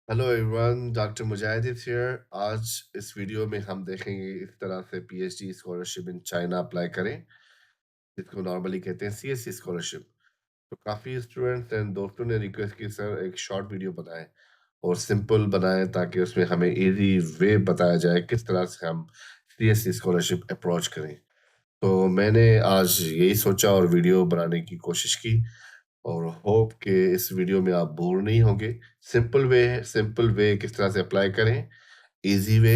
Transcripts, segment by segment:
Hello everyone, doctor Mujahid is here. आज इस video में हम देखेंगे इस तरह से PhD scholarship in China apply करें, जिसको नॉर्मली कहते हैं सीएससी स्कॉलरशिप। तो काफ़ी स्टूडेंट्स एंड दोस्तों ने रिक्वेस्ट की सर एक शॉर्ट वीडियो बनाए और सिंपल बनाए ताकि उसमें हमें इजी वे बताया जाए किस तरह से हम सीएससी स्कॉलरशिप अप्रोच करें। तो मैंने आज यही सोचा और वीडियो बनाने की कोशिश की और होप कि इस वीडियो में आप बोर नहीं होंगे। सिंपल वे किस तरह से अप्लाई करें, इजी वे।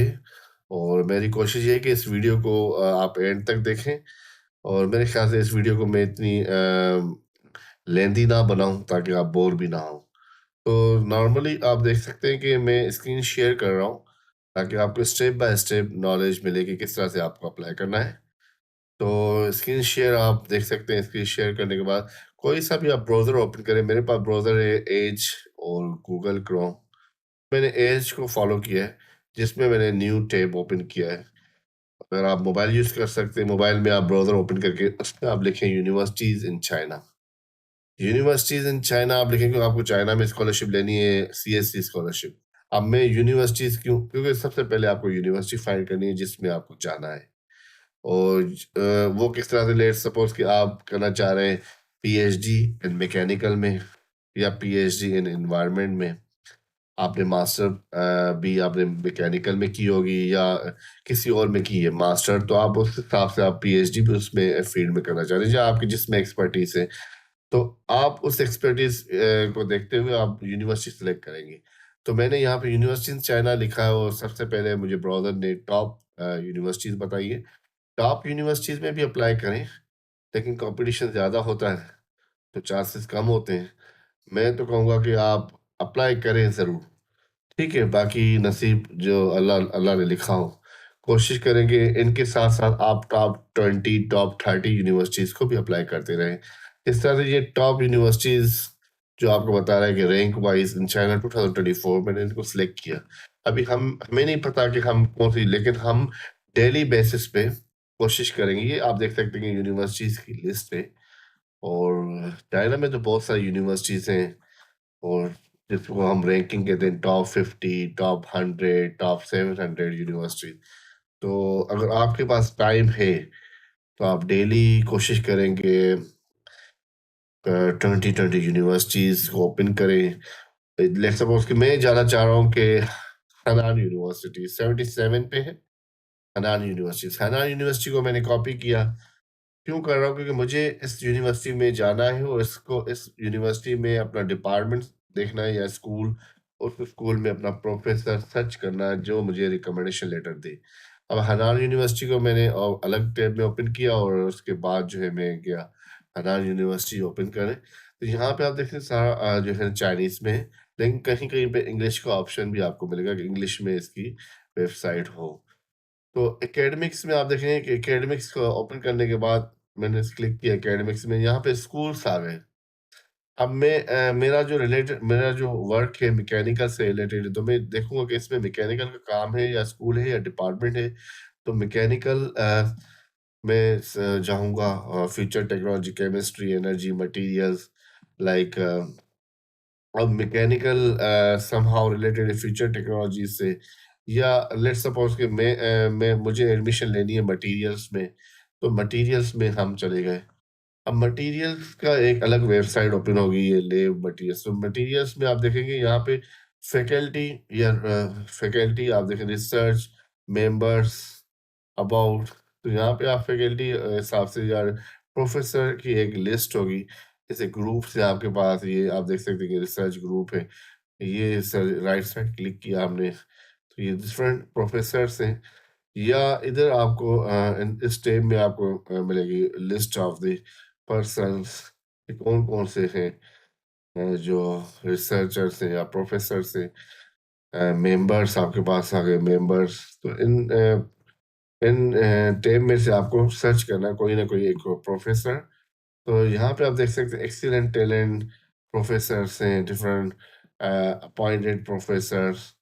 और मेरी कोशिश ये है कि इस वीडियो को आप एंड तक देखें और मेरे ख्याल से इस वीडियो को मैं इतनी लेंथी ना बनाऊं ताकि आप बोर भी ना हो। तो नॉर्मली आप देख सकते हैं कि मैं स्क्रीन शेयर कर रहा हूँ ताकि आपको स्टेप बाय स्टेप नॉलेज मिले कि किस तरह से आपको अप्लाई करना है। तो स्क्रीन शेयर आप देख सकते हैं। स्क्रीन शेयर करने के बाद कोई सा भी आप ब्राउज़र ओपन करें। मेरे पास ब्राउज़र है एज और गूगल क्रोम। मैंने एज को फ़ॉलो किया है, जिसमें मैंने न्यू टैब ओपन किया है। अगर आप मोबाइल यूज़ कर सकते हैं, मोबाइल में आप ब्राउज़र ओपन करके उसमें आप लिखें universities in China. Universities in China आप लिखेंगे, आपको चाइना में स्कॉलरशिप लेनी है, सीएससी स्कॉलरशिप। अब मैं यूनिवर्सिटीज़ क्यों? क्योंकि सबसे पहले आपको यूनिवर्सिटी फाइंड करनी है जिसमें आपको जाना है। और वो किस तरह से, लेट्स सपोज कि आप करना चाह रहे हैं पीएचडी इन मैकेनिकल में या पीएचडी इन एनवायरनमेंट में। आपने मास्टर भी आपने मैकेनिकल में की होगी या किसी और में की है मास्टर, तो आप उस हिसाब से आप पीएचडी भी उसमें फील्ड में करना चाह रहे हैं या आपकी जिसमें एक्सपर्टीज है। तो आप उस एक्सपर्टीज को देखते हुए आप यूनिवर्सिटी सेलेक्ट करेंगे। तो मैंने यहाँ पे यूनिवर्सिटी इन चाइना लिखा है और सबसे पहले मुझे ब्राउज़र ने टॉप यूनिवर्सिटीज बताई है। टॉप यूनिवर्सिटीज़ में भी अप्लाई करें, लेकिन कॉम्पिटिशन ज़्यादा होता है, तो चांसेस कम होते हैं। मैं तो कहूँगा कि आप अप्लाई करें ज़रूर, ठीक है? बाकी नसीब जो अल्लाह अल्लाह ने लिखा हो। कोशिश करेंगे इनके साथ-साथ आप टॉप 20, टॉप 30 यूनिवर्सिटीज़ को भी अप्लाई करते रहें। इस तरह से ये टॉप यूनिवर्सिटीज़ जो आपको बता रहा है कि रैंक वाइज़ इन चाइना 2024 मैंने इनको सिलेक्ट किया। अभी हमें नहीं पता कि हम कौन-सी, लेकिन हम डेली बेसिस पे कोशिश करेंगे। ये आप देख सकते हैं कि यूनिवर्सिटीज़ की लिस्ट है और चाइना में तो बहुत सारी यूनिवर्सिटीज़ हैं और जिसको हम रैंकिंग कहते हैं टॉप 50, टॉप 100, टॉप 700 यूनिवर्सिटी। तो अगर आपके पास टाइम है, तो आप डेली कोशिश करेंगे 20-20 यूनिवर्सिटीज़ को ओपन करें। लेट्स सपोज़ कि मैं जाना चाह रहा हूँ कि हनान यूनिवर्सिटी 77 पे है। हनान यूनिवर्सिटी को मैंने कॉपी किया। क्यों कर रहा हूँ? क्योंकि मुझे इस यूनिवर्सिटी में जाना है और इस यूनिवर्सिटी में अपना डिपार्टमेंट देखना है या स्कूल, उस स्कूल में अपना प्रोफेसर सर्च करना है जो मुझे रिकमेंडेशन लेटर दे। अब हनान यूनिवर्सिटी को मैंने अलग टैब में ओपन किया और उसके बाद जो है मैं गया हनान यूनिवर्सिटी ओपन करने। तो यहाँ पे आप देखें सारा जो है चाइनीज़ में है, लेकिन कहीं-कहीं पे इंग्लिश का ऑप्शन भी आपको मिलेगा कि इंग्लिश में इसकी वेबसाइट हो। तो एकेडमिक्स में आप देखेंगे कि एकेडमिक्स को ओपन करने के बाद मैंने क्लिक किया एकेडमिक्स में, यहाँ पे स्कूल्स आ गए। अब मेरा जो वर्क है मैकेनिकल से रिलेटेड है, तो मैं देखूँगा कि इसमें मैकेनिकल का काम है या स्कूल है या डिपार्टमेंट है। तो मैकेनिकल में जाऊँगा, future technology, chemistry, energy, materials, like अब मैकेनिकल समहाउ रिलेटेड है फ्यूचर टेक्नोलॉजी से। या लेट्स सपोज कि मैं मुझे एडमिशन लेनी है मटेरियल्स में, तो मटेरियल्स में हम चले गए। अब मटेरियल्स का एक अलग वेबसाइट ओपन होगी, ये लेब मटेरियल्स। तो मटेरियल्स में आप देखेंगे यहाँ पे फैकल्टी या फैकल्टी आप देखें, रिसर्च, मेंबर्स, अबाउट। तो यहाँ पे आप फैकल्टी हिसाब से या प्रोफेसर की एक लिस्ट होगी। जैसे ग्रुप से आपके पास ये आप देख सकते हैं कि रिसर्च ग्रुप है। ये सर राइट साइड क्लिक किया हमने, तो ये डिफरेंट प्रोफेसर्स हैं। या इधर आपको इस टैब में आपको मिलेगी लिस्ट ऑफ द पर्सन्स कि कौन-कौन से हैं जो रिसर्चर्स हैं या प्रोफेसर्स हैं। मेंबर्स आपके पास आ गए मेंबर्स। तो इन टैब में से आपको सर्च करना है कोई ना कोई एक प्रोफेसर। तो यहाँ पे आप देख सकते हैं एक्सीलेंट टैलेंट प्रोफेसर्स हैं, different appointed professors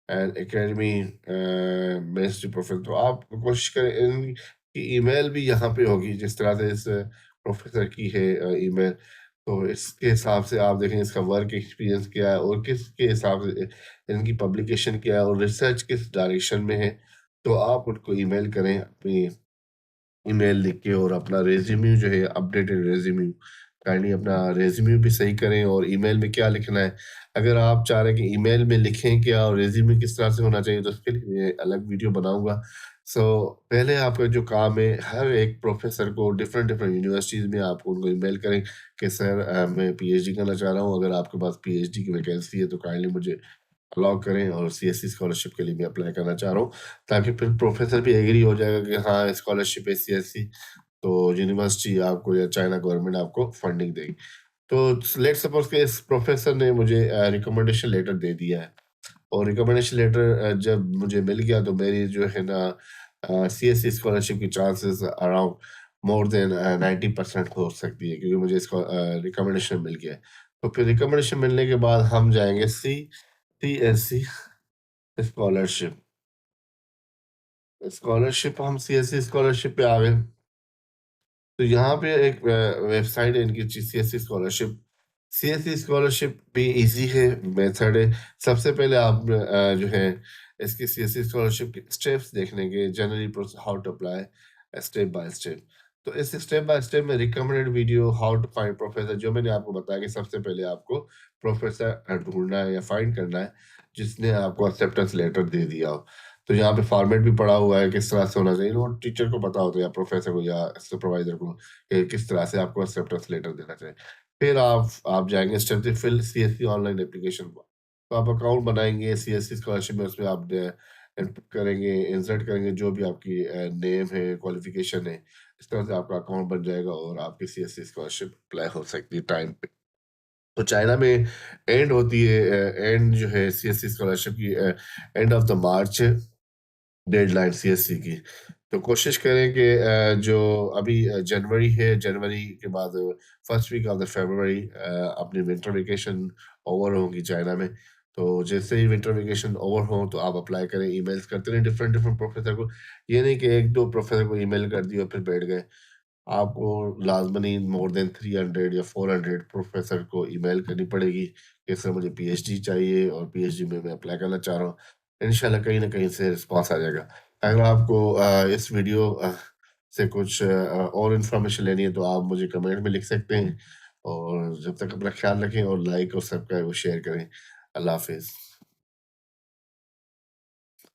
and academy based professor. तो आप कोशिश करें इनकी ईमेल भी यहाँ पे होगी, जिस तरह से इस प्रोफेसर की है ईमेल। तो इसके हिसाब से आप देखें इसका वर्क एक्सपीरियंस क्या है और किसके हिसाब से इनकी पब्लिकेशन क्या है और रिसर्च किस डायरेक्शन में है। तो आप उनको ईमेल करें, अपनी ईमेल लिख के और अपना रिज्यूमे जो है अपडेटेड रिज्यूमे काइंडली अपना रिज्यूमे भी सही करें और ईमेल में क्या लिखना है। अगर आप चाह रहे हैं कि ईमेल में लिखें क्या और रिज्यूमे किस तरह से होना चाहिए तो उसके लिए मैं अलग वीडियो बनाऊँगा। सो पहले आपका जो काम है हर एक प्रोफ़ेसर को डिफरेंट डिफरेंट यूनिवर्सिटीज़ में आप उनको ईमेल करें कि सर मैं पीएचडी करना चाह रहा हूँ। अगर आपके पास पीएचडी की वैकेंसी है तो काइंडली मुझे अलाउ करें और सीएससी स्कॉलरशिप के लिए मैं अप्लाई करना चाह रहा हूँ। ताकि फिर प्रोफ़ेसर भी एग्री हो जाएगा कि हाँ, स्कॉलरशिप है सीएससी तो यूनिवर्सिटी आपको या चाइना गवर्नमेंट आपको फंडिंग देगी। तो लेट्स सपोज़ कि इस प्रोफ़ेसर ने मुझे रिकमेंडेशन लेटर दे दिया है और रिकमेंडेशन लेटर जब मुझे मिल गया तो मेरी जो है ना सीएससी स्कॉलरशिप की चांसेस अराउंड मोर देन 90% हो सकती है क्योंकि मुझे इसका रिकमेंडेशन मिल गया है। तो फिर रिकमेंडेशन मिलने के बाद हम जाएँगे सीएससी स्कॉलरशिप। स्कॉलरशिप हम सीएससी स्कॉलरशिप पे आ गए। तो यहाँ पे एक वेबसाइट है इनकी सीएससी स्कॉलरशिप। सीएससी स्कॉलरशिप भी ईज़ी है, मेथड है। सबसे पहले आप जो है इसकी सीएससी स्कॉलरशिप के स्टेप्स देख लेंगे, generally process how to apply step by step. तो इस स्टेप बाय स्टेप में recommended video how to find professor जो मैंने आपको बताया कि सबसे पहले आपको प्रोफेसर ढूँढना है या फाइंड करना है, जिसने आपको एक्सेप्टेंस लेटर दे दिया हो। तो यहाँ पे फॉर्मेट भी पड़ा हुआ है, किस तरह से होना चाहिए, वो टीचर को पता होता है या प्रोफेसर को या सुपरवाइज़र को कि किस तरह से आपको एक्सेप्टेंस लेटर देना चाहिए। फिर आप जाएँगे step 3 fill CSC online application form. तो आप अकाउंट बनाएँगे सीएससी स्कॉलरशिप में उसमें आप इनपुट करेंगे, इंसर्ट करेंगे जो भी आपकी नेम है, क्वालिफ़िकेशन है। इस तरह से आपका अकाउंट बन जाएगा और आपकी सीएससी स्कॉलरशिप अप्लाई हो सकती है टाइम पे। तो चाइना में एंड होती है एंड जो है सीएससी स्कॉलरशिप की end of the March deadline CSC की। तो कोशिश करें कि जो अभी जनवरी है, जनवरी के बाद फर्स्ट वीक ऑफ द फरवरी अपनी विंटर वेकेशन ओवर होंगी चाइना में। तो जैसे ही विंटर वेकेशन ओवर हो तो आप अप्लाई करें, ईमेल्स करते रहें डिफरेंट डिफरेंट प्रोफ़ेसर को। ये नहीं कि 1-2 प्रोफ़ेसर को ईमेल कर दिया और फिर बैठ गए। आपको लाज़मनी मोर देन 300 या 400 प्रोफ़ेसर को ईमेल करनी पड़ेगी कि सर मुझे पीएचडी चाहिए और पीएचडी में मैं अप्लाई करना चाह रहा हूँ। इंशाल्लाह कहीं न कहीं से रिस्पॉन्स आ जाएगा। अगर आपको इस वीडियो से कुछ और इन्फॉर्मेशन लेनी है तो आप मुझे कमेंट में लिख सकते हैं और जब तक अपना ख़्याल रखें और लाइक और सब्सक्राइब और शेयर करें। अल्लाह हाफ़िज़।